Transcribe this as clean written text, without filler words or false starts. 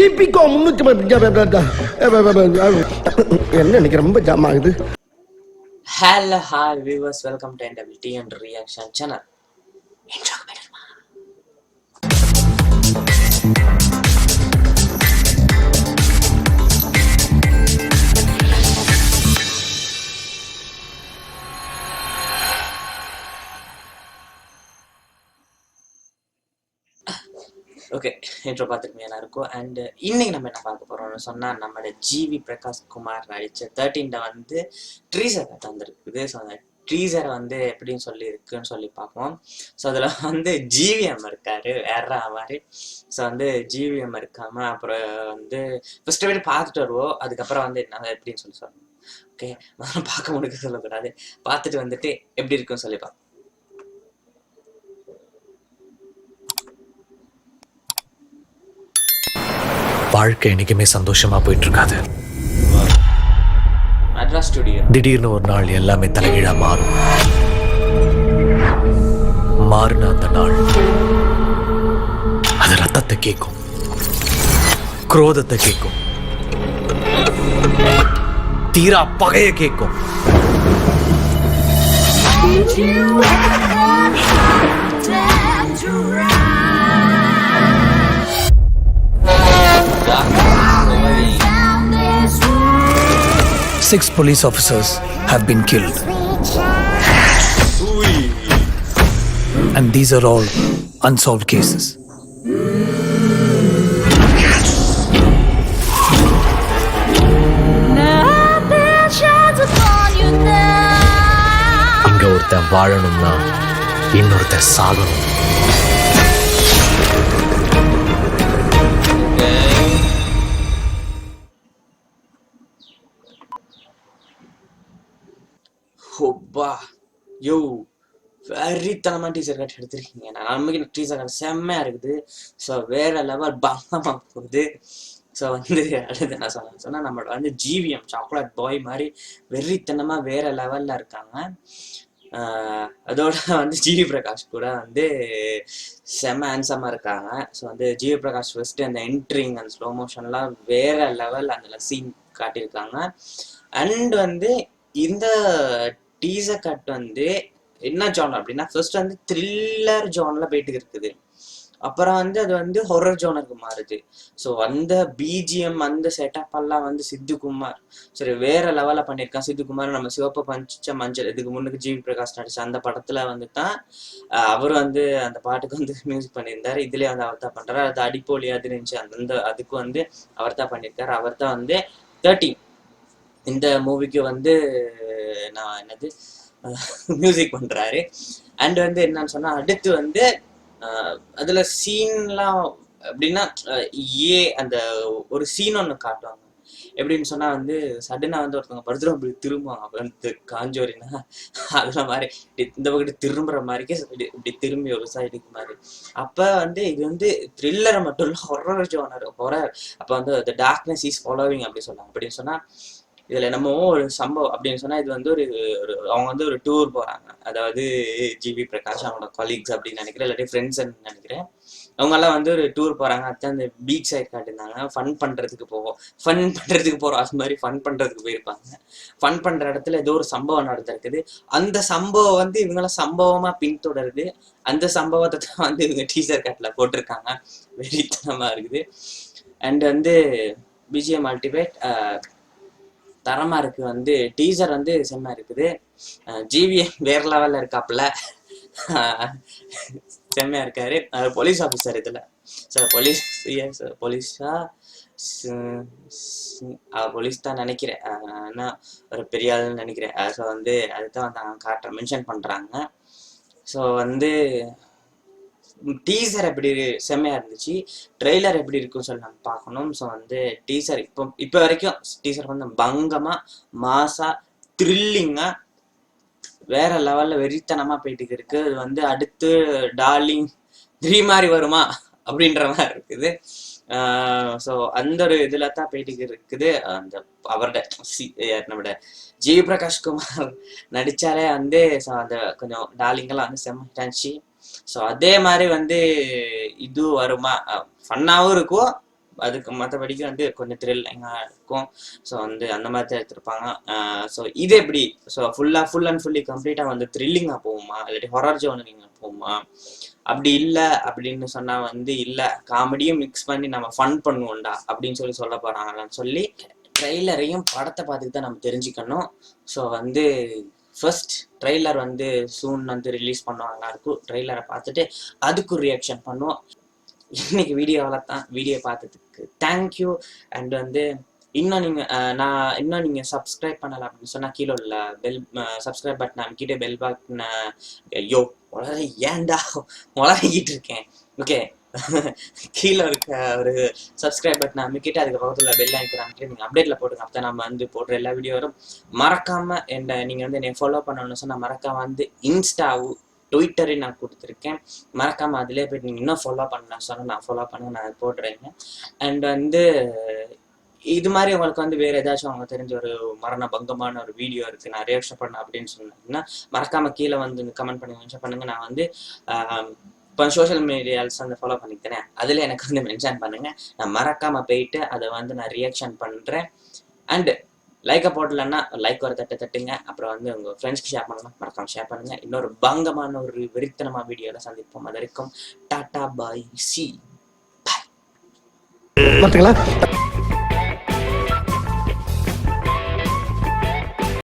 ஈபிகோ 300 என்ன இன்னைக்கு ரொம்ப ஜாம் ஆகுது. Hello, hi viewers, welcome to NWT and Reaction channel. Intro better ma. Okay, intro பார்த்துருக்கோம் எல்லாருக்கும். அண்ட் இன்னைக்கு நம்ம என்ன பார்க்க போறோம்னு சொன்னால், நம்மளோட ஜிவி பிரகாஷ் குமார் நடித்த 13 வந்து ட்ரீசர் கட் வந்துருக்குது. ஸோ அந்த ட்ரீசரை வந்து எப்படின்னு சொல்லி இருக்குன்னு சொல்லி பார்ப்போம். ஸோ அதில் வந்து ஜிவிஎம் இருக்காரு வேற மாதிரி. ஸோ வந்து ஜிவிஎம் இருக்காம அப்புறம் வந்து ஃபர்ஸ்ட் வீடு பார்த்துட்டு வருவோம். அதுக்கப்புறம் வந்து என்ன எப்படின்னு சொல்லி சொல்லணும். ஓகே, பார்க்க முடிக்க சொல்லக்கூடாது, பார்த்துட்டு வந்துட்டு எப்படி இருக்குன்னு சொல்லி பார்ப்போம். வாழ்க்கை என்னைக்குமே சந்தோஷமா போயிட்டு இருக்காது. திடீர்னு ஒரு நாள் எல்லாமே தலைகீழா மாறும். மாறின அந்த நாள் அது ரத்தத்தை கேட்கும், குரோதத்தை கேட்கும், தீரா பகைய கேட்கும். Six police officers have been killed. And these are all unsolved cases. இங்க ஒருத்தன் வாழணும்னா இன்னொருத்தன் சாகணும். ஹோப்பா யோ, வெறித்தனமா டீசர் கட் எடுத்திருக்கீங்க. நமக்கு டீசர் கட் செம்மையா இருக்குது. ஸோ வேற லெவல் பங்கமா போகுது. ஸோ வந்து அடுத்து என்ன சொன்னா நம்மளோட வந்து ஜிவிஎம் சாக்லேட் பாய் மாதிரி வெறித்தனமா வேற லெவல்ல இருக்காங்க. அதோட வந்து ஜிவி பிரகாஷ் கூட வந்து செம்ம ஹேண்ட்ஸமா இருக்காங்க. ஸோ வந்து ஜிவி பிரகாஷ் ஃபர்ஸ்ட் அந்த என்ட்ரிங் அந்த ஸ்லோ மோஷன்லாம் வேற லெவல் அந்த சீன் காட்டியிருக்காங்க. அண்ட் வந்து இந்த டீசர் கட் வந்து என்ன ஜானர் அப்படின்னா, ஃபர்ஸ்ட் வந்து த்ரில்லர் ஜான்ல போயிட்டு இருக்குது, அப்புறம் வந்து அது வந்து ஹொரர் ஜானருக்கு மாறுது. ஸோ அந்த பிஜிஎம் அந்த செட்டப் எல்லாம் வந்து சித்துக்குமார் சரி வேற லெவலில் பண்ணியிருக்கான். சித்துக்குமார் நம்ம சிவப்பு பஞ்ச மஞ்சள் இதுக்கு முன்னுக்கு ஜிவி பிரகாஷ் நடிச்ச அந்த படத்துல வந்து தான் அவர் வந்து அந்த பாட்டுக்கு வந்து மியூசிக் பண்ணியிருந்தாரு. இதுலேயே வந்து அவர் தான் பண்றாரு. அது அடிப்போலி அது இருந்துச்சு, அந்த அதுக்கு வந்து அவர் தான் பண்ணியிருக்காரு. அவர் தான் வந்து 13 இந்த மூவிக்கு வந்து நான் என்னது மியூசிக் பண்றாரு. அண்ட் வந்து என்னன்னு சொன்னா, அடுத்து வந்து அதுல சீன்லாம் எப்படின்னா அந்த ஒரு சீன் ஒன்று காட்டுவாங்க. எப்படின்னு சொன்னா வந்து சடனா வந்து ஒருத்தவங்க படுத்துரும் அப்படி திரும்புவாங்க. அப்ப வந்து காஞ்சோரினா அதுல மாதிரி இந்த பக்கத்து திரும்புற மாதிரிக்கே இப்படி திரும்பி ஒரு சைடுக்கு மாதிரி. அப்ப வந்து இது வந்து த்ரில்லரை மட்டும் இல்ல, ஹொரர் ஜானர் ஹொரர். அப்ப வந்து த டார்க்னஸ் இஸ் ஃபாலோவிங் அப்படி சொன்னாங்க. அப்படின்னு சொன்னா இதுல நம்ம ஒரு சம்பவம் அப்படின்னு சொன்னா, இது வந்து ஒரு அவங்க வந்து ஒரு டூர் போறாங்க. அதாவது ஜிவி பிரகாஷ் அவங்களோட கொலீக்ஸ் அப்படின்னு நினைக்கிறேன், இல்லாட்டி ஃப்ரெண்ட்ஸ் நினைக்கிறேன். அவங்க எல்லாம் வந்து ஒரு டூர் போறாங்க. அதுதான் அந்த பீச் சைட் காட்டியிருந்தாங்க. ஃபன் பண்றதுக்கு போறோம் அது மாதிரி ஃபன் பண்றதுக்கு போயிருப்பாங்க. ஃபன் பண்ற இடத்துல ஏதோ ஒரு சம்பவம் நடந்திருக்குது. அந்த சம்பவம் வந்து இவங்களாம் சம்பவமா பின்தொடருது. அந்த சம்பவத்தை தான் வந்து இவங்க டீசர் கட்ல போட்டிருக்காங்க. வெறித்தனமா இருக்குது. அண்ட் வந்து பிஜிஎம் அல்டிமேட் தரமா இருக்கு. வந்து டீசர் வந்து செம்ம இருக்குது. ஜிவிஎம் வேற லெவல்ல இருக்காப்புல, செம்மையா இருக்காரு. போலீஸ் ஆஃபீஸர் இதுல. சார் போலீஸா போலீஸ் தான் நினைக்கிறேன். நான் ஒரு பெரிய ஆளுன்னு நினைக்கிறேன். ஸோ வந்து அதுதான் வந்து மென்ஷன் பண்றாங்க. ஸோ வந்து டீசர் எப்படி செம்மையா இருந்துச்சு, ட்ரெய்லர் எப்படி இருக்குன்னு சொல்லி நம்ம பார்க்கணும். ஸோ வந்து டீசர் இப்போ வரைக்கும் டீசர் வந்து பங்கமா மாசா த்ரில்லிங்கா வேற லெவல்ல வெறித்தனமா போயிட்டு இருக்கு. அது வந்து அடுத்து டார்லிங் 3 மாதிரி வருமா அப்படின்ற மாதிரி இருக்குது. ஸோ அந்த ஒரு இதுல தான் போயிட்டு இருக்குது. அந்த அவரோட நம்மளோட ஜிவி பிரகாஷ் குமார் நடிச்சாலே வந்து அந்த கொஞ்சம் டார்லிங்கெல்லாம் வந்து செம்ம. ஸோ அதே மாதிரி வந்து இது வருமா, ஃபன்னாகவும் இருக்கும் அதுக்கு மற்றபடிக்கு வந்து கொஞ்சம் த்ரில்லிங்காக இருக்கும். ஸோ வந்து அந்த மாதிரி தான் எடுத்திருப்பாங்க. ஸோ இது எப்படி ஸோ ஃபுல் அண்ட் ஃபுல்லி கம்ப்ளீட்டாக வந்து த்ரில்லிங்காக போகுமா இல்லாட்டி ஹொரர் ஜோனரிங்காக போகுமா, அப்படி இல்லை அப்படின்னு சொன்னால் வந்து இல்லை காமெடியும் மிக்ஸ் பண்ணி நம்ம ஃபன் பண்ணுவோம்டா அப்படின்னு சொல்ல போகிறாங்களான்னு சொல்லி ட்ரெய்லரையும் படத்தை பார்த்துட்டு தான் நம்ம தெரிஞ்சுக்கணும். ஸோ வந்து ஃபர்ஸ்ட் ட்ரெய்லர் வந்து சூன் வந்து ரிலீஸ் பண்ணுவாங்க, இருக்கும் ட்ரெய்லரை பார்த்துட்டு அதுக்கு ரியாக்ஷன் பண்ணுவோம். இன்னைக்கு வீடியோவில் தான் வீடியோ பார்த்ததுக்கு தேங்க்யூ. அண்ட் வந்து இன்னும் நீங்கள் சப்ஸ்கிரைப் பண்ணலை அப்படின்னு சொன்னால் கீழே உள்ள பெல் சப்ஸ்கிரைப் பட்டன் அமைக்கிட்டு பெல் பட்டனை ஐயோ ஏன்டா முளகிட்டு இருக்கேன் ஓகே கீழே இருக்க ஒரு சப்ஸ்கிரைப் பட்டன் அமைக்கிட்டு அதுக்கு பக்கத்தில் பெல் ஐக்கன் அமைக்கிட்டு நீங்கள் அப்டேட்டில் போட்டுங்க. அப்போ தான் நம்ம வந்து போடுற எல்லா வீடியோ வரும். மறக்காமல் நீங்கள் வந்து என்னை ஃபாலோ பண்ணணும்னு சொன்னால் மறக்காமல் வந்து இன்ஸ்டாவும் ட்விட்டரையும் நான் கொடுத்துருக்கேன். மறக்காமல் அதிலே போய்ட்டு நீங்கள் இன்னும் ஃபாலோ பண்ணலாம் சொன்னால் நான் ஃபாலோ பண்ண நான் போடுறேங்க. அண்ட் வந்து இது மாதிரி உங்களுக்கு வந்து வேறு ஏதாச்சும் அவங்க தெரிஞ்ச ஒரு மரண பங்கமான ஒரு வீடியோ இருக்குது நான் ரியாக்ஷன் பண்ணேன் அப்படின்னு சொன்னீங்கன்னா மறக்காமல் கீழே வந்து கமெண்ட் பண்ணி மென்ஷன் பண்ணுங்கள். நான் வந்து இப்போ சோஷியல் மீடியாஸ் வந்து ஃபாலோ பண்ணிக்கிறேன், அதில் எனக்கு வந்து மென்ஷன் பண்ணுங்கள். நான் மறக்காமல் போயிட்டு அதை வந்து நான் ரியாக்ஷன் பண்ணுறேன். அண்டு லைக்கை போடலன்னா லைக் ஒரு தட்டுங்க. அப்புறம் வந்து உங்கள் ஃப்ரெண்ட்ஸ்க்கு ஷேர் பண்ணலாம், மறக்காமல் ஷேர் பண்ணுங்கள். இன்னொரு பங்கமான ஒரு வெறித்தனமாக வீடியோவில் சந்திப்போம். அது வரைக்கும் டாட்டா பாய் சி பாய். பார்த்துக்கலாம்.